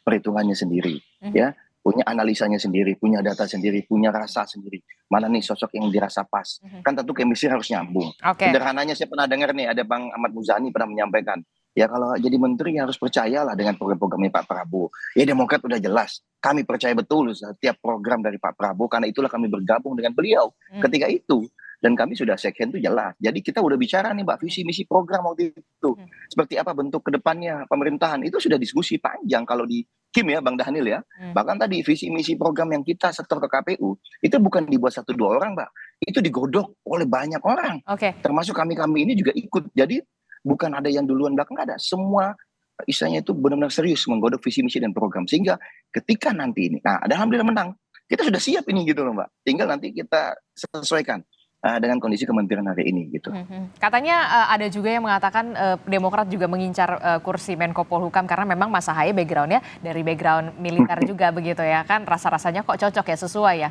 perhitungannya sendiri, ya, punya analisanya sendiri, punya data sendiri, punya rasa sendiri. Mana nih sosok yang dirasa pas? Kan tentu chemistry harus nyambung. Sederhananya saya pernah dengar nih ada Bang Ahmad Muzani pernah menyampaikan, ya kalau jadi menteri harus percayalah dengan program-programnya Pak Prabowo. Ya Demokrat udah jelas, kami percaya betul setiap program dari Pak Prabowo karena itulah kami bergabung dengan beliau. Ketika itu Dan kami sudah second itu jelas. Jadi kita udah bicara nih Mbak, visi misi program waktu itu. Seperti apa bentuk kedepannya pemerintahan, itu sudah diskusi panjang kalau di Kim ya Bang Dhanil ya. Bahkan tadi visi misi program yang kita setor ke KPU, itu bukan dibuat 1-2 orang Mbak. Itu digodok oleh banyak orang. Termasuk kami-kami ini juga ikut. Jadi bukan ada yang duluan belakang, nggak ada. Semua istilahnya itu benar-benar serius menggodok visi misi dan program. Sehingga ketika nanti ini, nah alhamdulillah menang. Kita sudah siap ini gitu loh Mbak. Tinggal nanti kita sesuaikan dengan kondisi kementerian hari ini gitu. Katanya ada juga yang mengatakan Demokrat juga mengincar kursi Menko Polhukam karena memang Mas Ahaye backgroundnya dari background militer juga begitu ya kan, rasa-rasanya kok cocok ya, sesuai ya.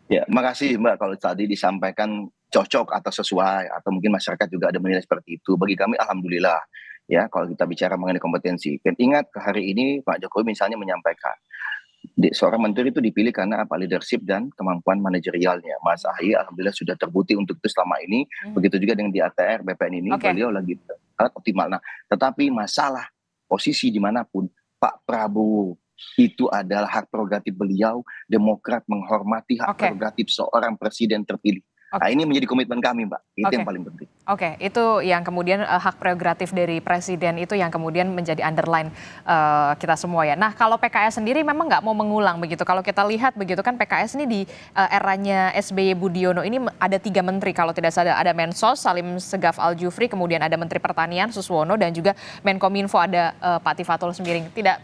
Ya, makasih Mbak kalau tadi disampaikan cocok atau sesuai atau mungkin masyarakat juga ada menilai seperti itu. Bagi kami alhamdulillah ya kalau kita bicara mengenai kompetensi. Dan ingat hari ini Pak Jokowi misalnya menyampaikan seorang menteri itu dipilih karena apa, leadership dan kemampuan manajerialnya. Mas Ahaye alhamdulillah sudah terbukti untuk itu selama ini. Begitu juga dengan di ATR BPN ini beliau lagi optimal. Nah, tetapi masalah posisi dimanapun Pak Prabowo itu adalah hak prerogatif beliau. Demokrat menghormati hak prerogatif seorang presiden terpilih. Nah, ini menjadi komitmen kami Mbak. Itu yang paling penting. Itu yang kemudian hak prerogatif dari presiden itu yang kemudian menjadi underline kita semua ya. Nah kalau PKS sendiri memang nggak mau mengulang begitu. Kalau kita lihat begitu kan PKS ini di eranya SBY Budiono ini ada 3 menteri kalau tidak salah. Ada Mensos Salim Segaf Al-Jufri, kemudian ada Menteri Pertanian Suswono dan juga Menkominfo ada Pak Tifatul Sembiring. Tidak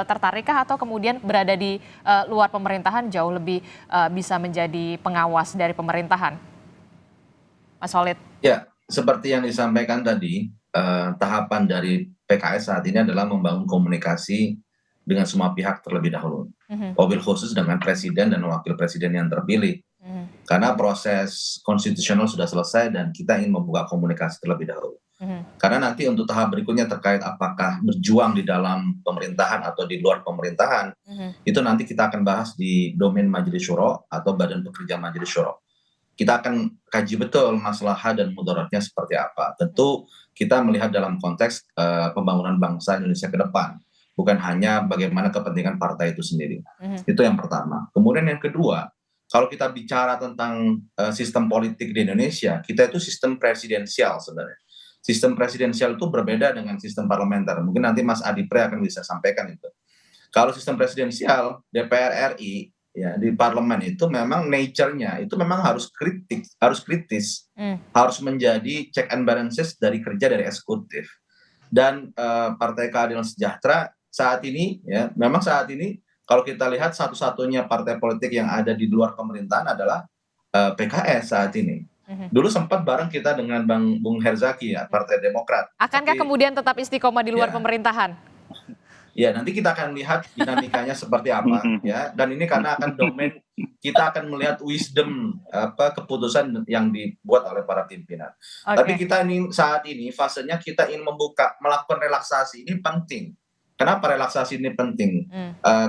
tertarikkah atau kemudian berada di luar pemerintahan jauh lebih bisa menjadi pengawas dari pemerintahan? Mas Khalid. Ya, seperti yang disampaikan tadi, tahapan dari PKS saat ini adalah membangun komunikasi dengan semua pihak terlebih dahulu. Wabil khusus dengan presiden dan wakil presiden yang terpilih. Karena proses konstitusional sudah selesai dan kita ingin membuka komunikasi terlebih dahulu. Karena nanti untuk tahap berikutnya terkait apakah berjuang di dalam pemerintahan atau di luar pemerintahan, itu nanti kita akan bahas di domain Majelis Syuro atau Badan Pekerja Majelis Syuro. Kita akan kaji betul maslahat dan mudaratnya seperti apa. Tentu kita melihat dalam konteks pembangunan bangsa Indonesia ke depan. Bukan hanya bagaimana kepentingan partai itu sendiri. Itu yang pertama. Kemudian yang kedua, kalau kita bicara tentang sistem politik di Indonesia, kita itu sistem presidensial sebenarnya. Sistem presidensial itu berbeda dengan sistem parlementer. Mungkin nanti Mas Adi Pre akan bisa sampaikan itu. Kalau sistem presidensial, DPR RI, ya di parlemen itu memang nature-nya itu memang harus kritis, harus menjadi check and balances dari kerja dari eksekutif. Dan Partai Keadilan Sejahtera saat ini ya memang saat ini kalau kita lihat satu-satunya partai politik yang ada di luar pemerintahan adalah PKS saat ini. Dulu sempat bareng kita dengan Bung Herzaki ya, Partai Demokrat. Akankah kemudian tetap istiqomah di luar pemerintahan? Ya, nanti kita akan lihat dinamikanya seperti apa ya. Dan ini karena akan domain kita akan melihat wisdom keputusan yang dibuat oleh para pimpinan. Tapi kita ini saat ini fasenya kita ingin melakukan relaksasi ini penting. Kenapa relaksasi ini penting?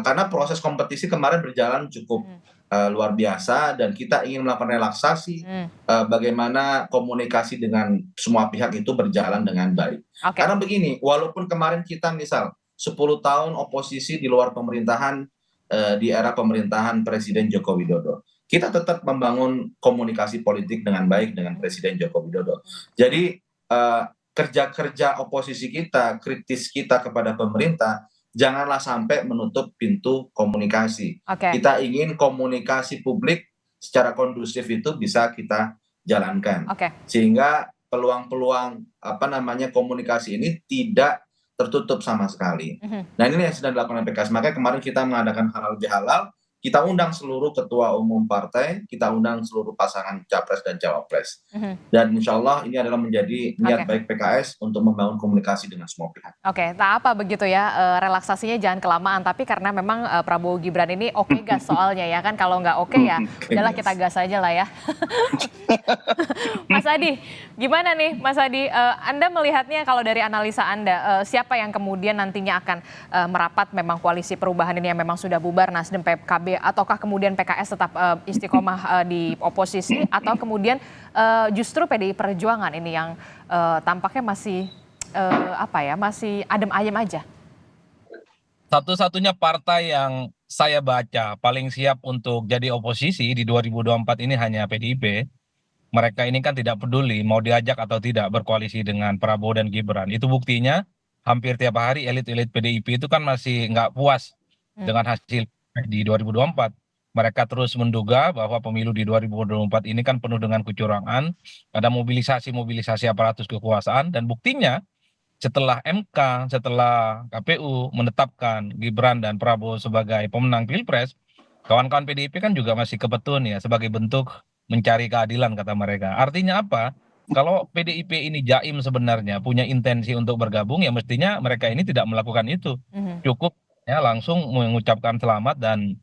Karena proses kompetisi kemarin berjalan cukup luar biasa dan kita ingin melakukan relaksasi bagaimana komunikasi dengan semua pihak itu berjalan dengan baik. Karena begini, walaupun kemarin kita misal 10 tahun oposisi di luar pemerintahan di era pemerintahan Presiden Joko Widodo. Kita tetap membangun komunikasi politik dengan baik dengan Presiden Joko Widodo. Jadi kerja-kerja oposisi kita, kritis kita kepada pemerintah, janganlah sampai menutup pintu komunikasi. Kita ingin komunikasi publik secara kondusif itu bisa kita jalankan. Sehingga peluang-peluang komunikasi ini tidak tertutup sama sekali. Nah ini yang sedang dilakukan oleh PKS. Makanya kemarin kita mengadakan halal bihalal, kita undang seluruh ketua umum partai, kita undang seluruh pasangan capres dan cawapres. Dan insya Allah ini adalah menjadi niat baik PKS untuk membangun komunikasi dengan semua pihak. Tak apa begitu ya, relaksasinya jangan kelamaan. Tapi karena memang Prabowo Gibran ini gas soalnya ya kan. Kalau nggak ya udahlah kita gas aja lah ya. Mas Adi, gimana nih Mas Adi? Anda melihatnya kalau dari analisa Anda, siapa yang kemudian nantinya akan merapat memang koalisi perubahan ini yang memang sudah bubar, Nasdem, PKB, ataukah kemudian PKS tetap istiqomah di oposisi, atau kemudian justru PDI Perjuangan ini yang tampaknya masih masih adem ayem aja? Satu-satunya partai yang saya baca paling siap untuk jadi oposisi di 2024 ini hanya PDIP. mereka ini kan tidak peduli mau diajak atau tidak berkoalisi dengan Prabowo dan Gibran. Itu buktinya hampir tiap hari elit-elit PDIP itu kan masih nggak puas dengan hasil di 2024. Mereka terus menduga bahwa pemilu di 2024 ini kan penuh dengan kecurangan, ada mobilisasi-mobilisasi aparatus kekuasaan, dan buktinya setelah MK, setelah KPU menetapkan Gibran dan Prabowo sebagai pemenang Pilpres, kawan-kawan PDIP kan juga masih kepetun ya sebagai bentuk mencari keadilan kata mereka. Artinya apa? Kalau PDIP ini jaim sebenarnya punya intensi untuk bergabung ya mestinya mereka ini tidak melakukan itu. Cukup ya langsung mengucapkan selamat dan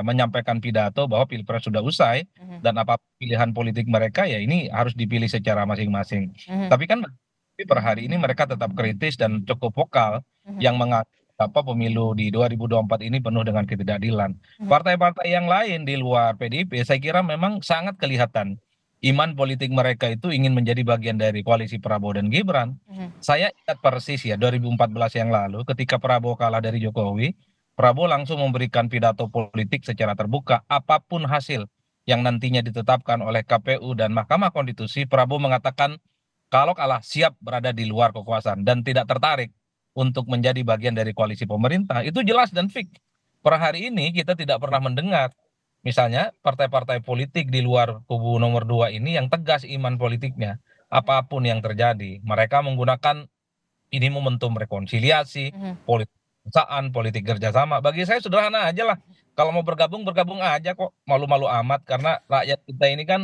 menyampaikan pidato bahwa Pilpres sudah usai dan apa pilihan politik mereka ya ini harus dipilih secara masing-masing. Tapi kan per hari ini mereka tetap kritis dan cukup vokal yang menganggap pemilu di 2024 ini penuh dengan ketidakadilan. Partai-partai yang lain di luar PDIP saya kira memang sangat kelihatan iman politik mereka itu ingin menjadi bagian dari koalisi Prabowo dan Gibran. Saya ingat persis ya 2014 yang lalu ketika Prabowo kalah dari Jokowi, Prabowo langsung memberikan pidato politik secara terbuka apapun hasil yang nantinya ditetapkan oleh KPU dan Mahkamah Konstitusi. Prabowo mengatakan kalau kalah siap berada di luar kekuasaan dan tidak tertarik untuk menjadi bagian dari koalisi pemerintah. Itu jelas dan fix. Per hari ini kita tidak pernah mendengar misalnya partai-partai politik di luar kubu nomor 2 ini yang tegas iman politiknya. Apapun yang terjadi, mereka menggunakan ini momentum rekonsiliasi, politik kebangsaan, politik kerjasama. Bagi saya sederhana aja lah. Kalau mau bergabung, bergabung aja kok. Malu-malu amat karena rakyat kita ini kan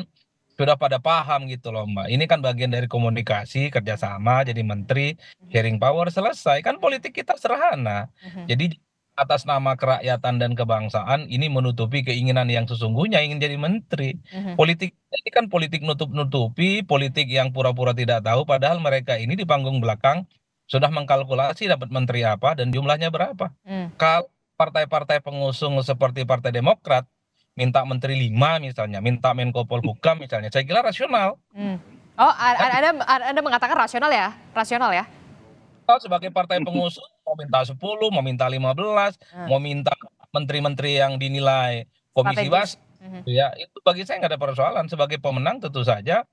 sudah pada paham gitu loh Mbak. Ini kan bagian dari komunikasi, kerjasama, jadi menteri, sharing power, selesai. Kan politik kita sederhana. Jadi atas nama kerakyatan dan kebangsaan ini menutupi keinginan yang sesungguhnya ingin jadi menteri. Politik ini kan politik nutup-nutupi, politik yang pura-pura tidak tahu padahal mereka ini di panggung belakang sudah mengkalkulasi dapat menteri apa dan jumlahnya berapa. Kalau partai-partai pengusung seperti Partai Demokrat minta menteri 5 misalnya, minta Menko Polhukam misalnya, saya kira rasional. Oh, Anda mengatakan rasional ya? Rasional ya? Sebagai partai pengusung mau minta 10, mau minta 15, mau minta menteri-menteri yang dinilai komisi wasit, ya itu bagi saya nggak ada persoalan. Sebagai pemenang tentu saja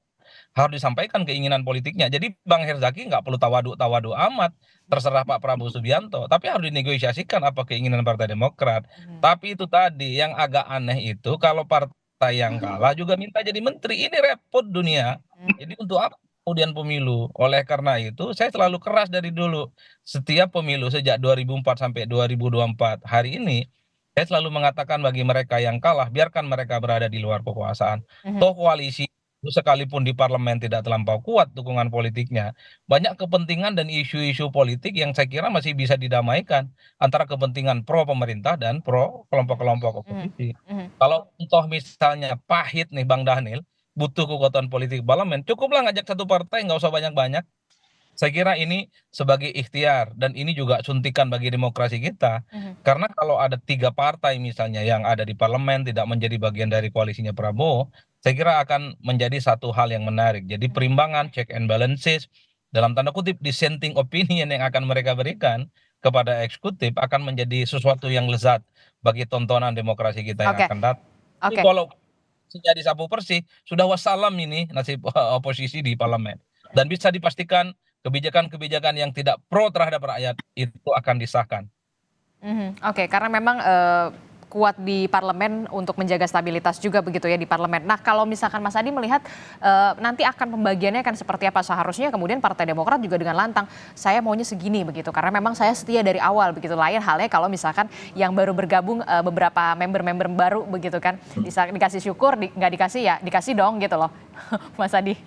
harus disampaikan keinginan politiknya. Jadi Bang Herzaki nggak perlu tawadu amat, terserah Pak Prabowo Subianto, tapi harus dinegosiasikan apa keinginan Partai Demokrat. Tapi itu tadi yang agak aneh itu kalau partai yang kalah juga minta jadi menteri, ini repot dunia. Jadi untuk apa kemudian pemilu? Oleh karena itu saya selalu keras dari dulu. Setiap pemilu sejak 2004 sampai 2024 hari ini saya selalu mengatakan bagi mereka yang kalah biarkan mereka berada di luar kekuasaan. Toh koalisi sekalipun di parlemen tidak terlampau kuat dukungan politiknya, banyak kepentingan dan isu-isu politik yang saya kira masih bisa didamaikan antara kepentingan pro pemerintah dan pro kelompok-kelompok oposisi. Kalau toh misalnya pahit nih Bang Dhanil, butuh kekuatan politik parlemen, cukuplah ngajak satu partai, nggak usah banyak-banyak. Saya kira ini sebagai ikhtiar dan ini juga suntikan bagi demokrasi kita. Karena kalau ada 3 partai misalnya yang ada di parlemen tidak menjadi bagian dari koalisinya Prabowo, saya kira akan menjadi satu hal yang menarik. Jadi perimbangan, check and balances, dalam tanda kutip dissenting opinion yang akan mereka berikan kepada eksekutif akan menjadi sesuatu yang lezat bagi tontonan demokrasi kita yang akan datang. Tapi kalau jadi sapu bersih, sudah wassalam ini nasib oposisi di parlemen. Dan bisa dipastikan kebijakan-kebijakan yang tidak pro terhadap rakyat itu akan disahkan. Oke, karena memang kuat di parlemen untuk menjaga stabilitas juga begitu ya di parlemen. Nah kalau misalkan Mas Adi melihat nanti akan pembagiannya akan seperti apa, seharusnya kemudian Partai Demokrat juga dengan lantang saya maunya segini begitu karena memang saya setia dari awal begitu. Lain halnya kalau misalkan yang baru bergabung beberapa member-member baru begitu kan dikasih syukur, nggak dikasih ya dikasih dong gitu loh. Mas Adi.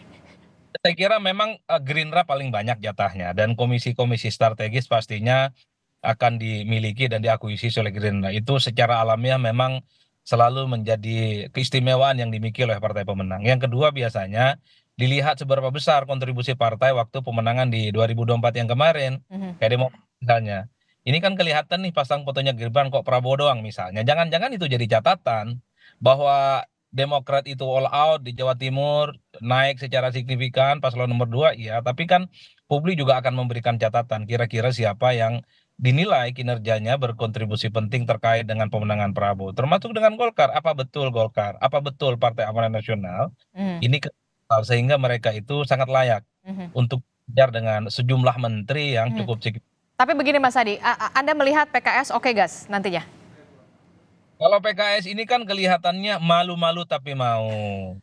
Saya kira memang Gerindra paling banyak jatahnya dan komisi-komisi strategis pastinya akan dimiliki dan diakuisisi oleh Gerindra. Itu secara alamiah memang selalu menjadi keistimewaan yang dimiliki oleh partai pemenang. Yang kedua biasanya dilihat seberapa besar kontribusi partai waktu pemenangan di 2024 yang kemarin. Kayak Demokrat misalnya. Ini kan kelihatan nih pasang fotonya Gibran kok Prabowo doang misalnya. Jangan-jangan itu jadi catatan bahwa Demokrat itu all out di Jawa Timur, naik secara signifikan paslon nomor 2, iya. Tapi kan publik juga akan memberikan catatan kira-kira siapa yang dinilai kinerjanya berkontribusi penting terkait dengan pemenangan Prabowo, termasuk dengan Golkar. Apa betul Golkar? Apa betul Partai Amanat Nasional? Mhm. Ini sehingga mereka itu sangat layak Mhm. untuk kejar dengan sejumlah menteri yang Mhm. cukup signifikan. Tapi begini Mas Adi, Anda melihat PKS oke gas nantinya? Kalau PKS ini kan kelihatannya malu-malu tapi mau,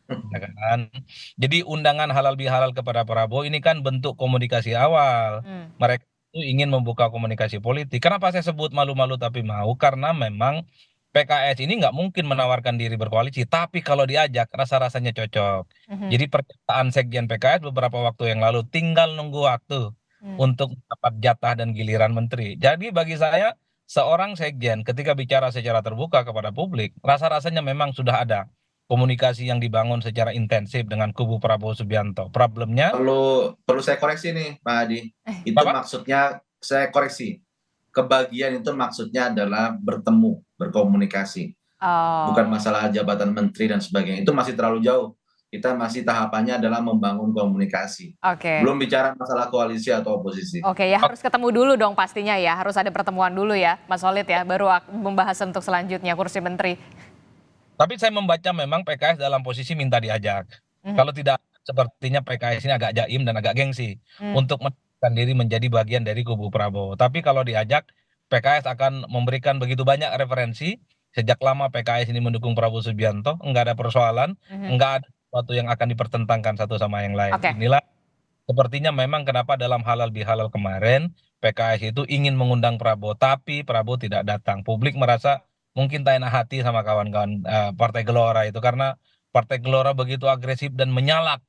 ya kan? Jadi undangan halal bihalal kepada Prabowo ini kan bentuk komunikasi awal. Hmm. Mereka itu ingin membuka komunikasi politik. Kenapa saya sebut malu-malu tapi mau? Karena memang PKS ini nggak mungkin menawarkan diri berkoalisi, tapi kalau diajak rasa-rasanya cocok. Mhm. Jadi pernyataan Sekjen PKS beberapa waktu yang lalu tinggal nunggu waktu untuk dapat jatah dan giliran menteri. Jadi bagi saya seorang sekjen ketika bicara secara terbuka kepada publik, rasa-rasanya memang sudah ada komunikasi yang dibangun secara intensif dengan kubu Prabowo Subianto. Problemnya, Perlu saya koreksi nih, Pak Adi. Itu Bapak? maksudnya saya koreksi. Kebagian itu maksudnya adalah bertemu, berkomunikasi. Bukan Oh. masalah jabatan menteri dan sebagainya. Itu masih terlalu jauh. Kita masih tahapannya adalah membangun komunikasi. Oke. Belum bicara masalah koalisi atau oposisi. Oke, ya harus ketemu dulu dong pastinya ya, harus ada pertemuan dulu ya, Mas Holid ya, baru membahas untuk selanjutnya kursi menteri. Tapi saya membaca memang PKS dalam posisi minta diajak. Kalau tidak, sepertinya PKS ini agak jaim dan agak gengsi untuk menempatkan diri menjadi bagian dari kubu Prabowo. Tapi kalau diajak, PKS akan memberikan begitu banyak referensi. Sejak lama PKS ini mendukung Prabowo Subianto, enggak ada persoalan, enggak ada sesuatu yang akan dipertentangkan satu sama yang lain. Oke. Inilah sepertinya memang kenapa dalam halal bihalal kemarin PKS itu ingin mengundang Prabowo, tapi Prabowo tidak datang. Publik merasa mungkin tak enak hati sama kawan-kawan Partai Gelora itu karena Partai Gelora begitu agresif dan menyalak,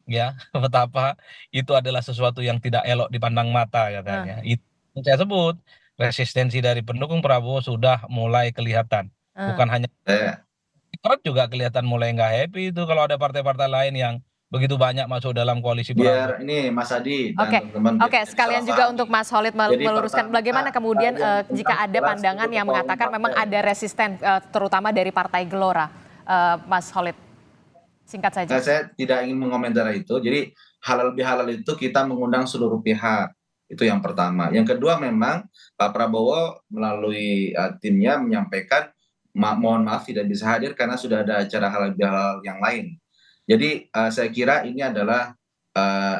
ya betapa itu adalah sesuatu yang tidak elok dipandang mata katanya. Itu yang saya sebut resistensi dari pendukung Prabowo sudah mulai kelihatan. Bukan hanya Demokrat juga kelihatan mulai nggak happy itu kalau ada partai-partai lain yang begitu banyak masuk dalam koalisi Prabowo. Biar ini Mas Adi dan Oke, teman-teman. oke, sekalian juga untuk Mas Holid Jadi meluruskan pertama, bagaimana kemudian jika ada jelas pandangan itu yang ketua mengatakan umum memang partai. ada resisten terutama dari Partai Gelora, Mas Holid, singkat saja. Nah, saya tidak ingin mengomentari itu. Jadi halal bihalal itu kita mengundang seluruh pihak. Itu yang pertama. Yang kedua memang Pak Prabowo melalui timnya menyampaikan mohon maaf tidak bisa hadir karena sudah ada acara halal bihalal yang lain. Jadi saya kira ini adalah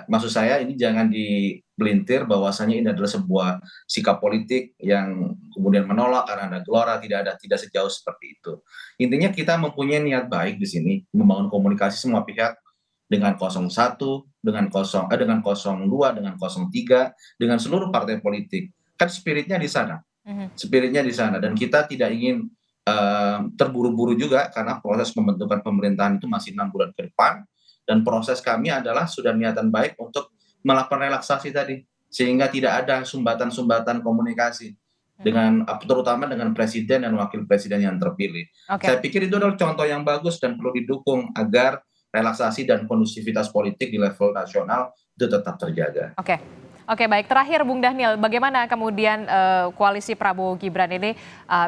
maksud saya ini jangan dibelintir bahwasanya ini adalah sebuah sikap politik yang kemudian menolak karena ada gelora, tidak sejauh seperti itu. Intinya kita mempunyai niat baik di sini membangun komunikasi semua pihak dengan 01, dengan 02, dengan 03, dengan seluruh partai politik. Kan spiritnya di sana. Spiritnya di sana dan kita tidak ingin terburu-buru juga karena proses pembentukan pemerintahan itu masih 6 bulan ke depan dan proses kami adalah sudah niatan baik untuk melakukan relaksasi tadi sehingga tidak ada sumbatan-sumbatan komunikasi dengan terutama dengan presiden dan wakil presiden yang terpilih. Saya pikir itu adalah contoh yang bagus dan perlu didukung agar relaksasi dan kondusivitas politik di level nasional itu tetap terjaga. Oke, baik. Terakhir, Bung Daniel, bagaimana kemudian koalisi Prabowo Gibran ini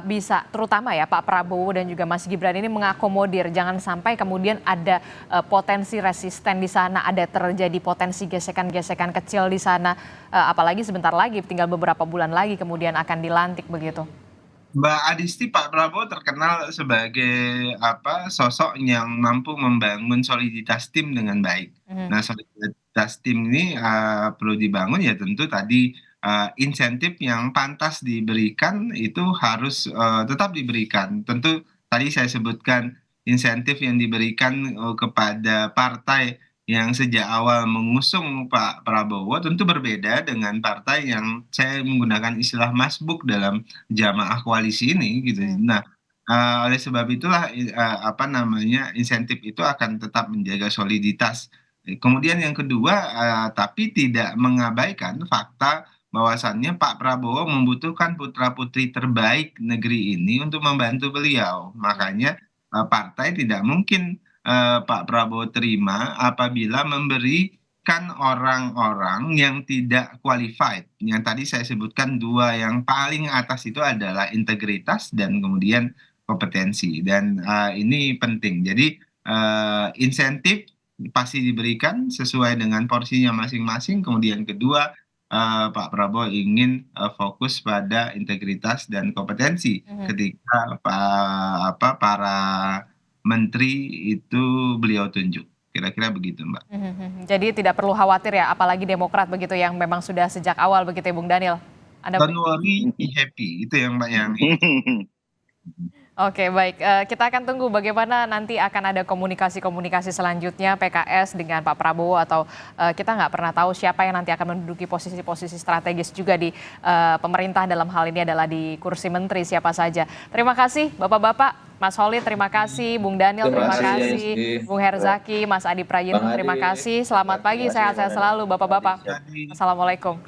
bisa, terutama ya Pak Prabowo dan juga Mas Gibran ini mengakomodir, jangan sampai kemudian ada potensi resisten di sana, ada terjadi potensi gesekan-gesekan kecil di sana, apalagi sebentar lagi, tinggal beberapa bulan lagi kemudian akan dilantik begitu. Mbak Adisti, Pak Prabowo terkenal sebagai sosok yang mampu membangun soliditas tim dengan baik. Nah, soliditas tim ini perlu dibangun ya tentu tadi insentif yang pantas diberikan itu harus tetap diberikan. Tentu tadi saya sebutkan insentif yang diberikan kepada partai yang sejak awal mengusung Pak Prabowo tentu berbeda dengan partai yang saya menggunakan istilah masbuk dalam jamaah koalisi ini gitu. Nah, oleh sebab itulah insentif itu akan tetap menjaga soliditas. Kemudian yang kedua, tapi tidak mengabaikan fakta bahwasannya Pak Prabowo membutuhkan putra-putri terbaik negeri ini untuk membantu beliau. Makanya partai tidak mungkin Pak Prabowo terima apabila memberikan orang-orang yang tidak qualified. Yang tadi saya sebutkan dua yang paling atas itu adalah integritas dan kemudian kompetensi. Dan ini penting. Jadi insentif pasti diberikan sesuai dengan porsinya masing-masing. Kemudian kedua, Pak Prabowo ingin fokus pada integritas dan kompetensi ketika para menteri itu beliau tunjuk. Kira-kira begitu, Mbak. Jadi tidak perlu khawatir ya, apalagi Demokrat begitu yang memang sudah sejak awal begitu ya Bung Daniel. Don't worry, be happy. Itu yang Mbak yang. Oke, baik. Kita akan tunggu bagaimana nanti akan ada komunikasi-komunikasi selanjutnya PKS dengan Pak Prabowo, atau kita nggak pernah tahu siapa yang nanti akan menduduki posisi-posisi strategis juga di pemerintah, dalam hal ini adalah di kursi menteri siapa saja. Terima kasih Bapak-Bapak, Mas Holid terima kasih, Bung Daniel terima kasih, Bung Herzaki, Mas Adi Prayitno terima kasih. Selamat pagi, sehat-sehat selalu Bapak-Bapak. Assalamualaikum.